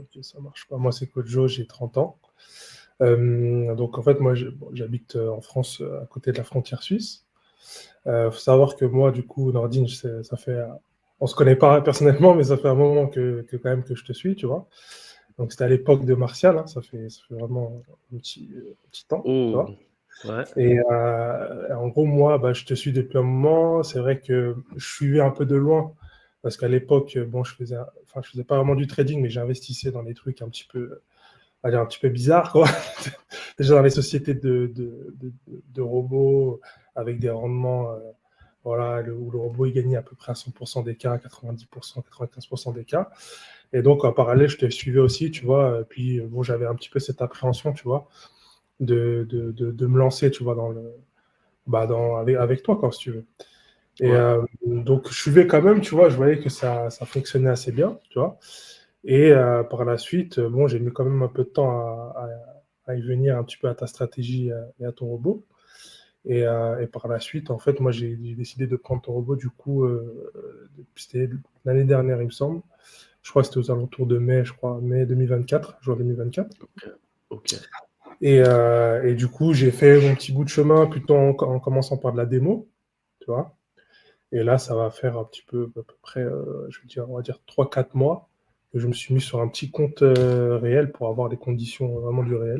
Ok, ça marche pas. Moi, c'est Coach Joe, j'ai 30 ans. Donc, en fait, moi, j'habite en France, à côté de la frontière suisse. Faut savoir que moi, du coup, Nordine, ça fait, on se connaît pas personnellement, mais ça fait un moment que quand même que je te suis, tu vois. Donc, c'était à l'époque de Martial, hein, ça fait vraiment un petit temps, tu Oh, vois. ouais. Et en gros, moi, bah, je te suis depuis un moment. C'est vrai que je suivais un peu de loin parce qu'à l'époque, bon, je faisais pas vraiment du trading, mais j'investissais dans des trucs un petit peu, on va dire un petit peu bizarres, quoi. Déjà dans les sociétés de robots avec des rendements, voilà, où le robot il gagnait à peu près à 100% des cas, 90%, 95% des cas. Et donc, en parallèle, je te suivais aussi, tu vois. Puis, bon, j'avais un petit peu cette appréhension, tu vois, de me lancer, tu vois, avec toi, quoi, si tu veux. Et Ouais. donc, je suivais quand même, tu vois, je voyais que ça fonctionnait assez bien, tu vois. Et par la suite, bon, j'ai mis quand même un peu de temps à y venir un petit peu à ta stratégie et à ton robot. Et par la suite, en fait, moi, j'ai décidé de prendre ton robot, du coup, c'était l'année dernière, il me semble. Je crois que c'était aux alentours de mai, je crois, mai 2024, juin 2024. Ok. Ok. Et du coup, j'ai fait mon petit bout de chemin plutôt en commençant par de la démo, tu vois. Et là, ça va faire un petit peu, à peu près, je veux dire, on va dire 3-4 mois que je me suis mis sur un petit compte réel pour avoir les conditions vraiment du réel.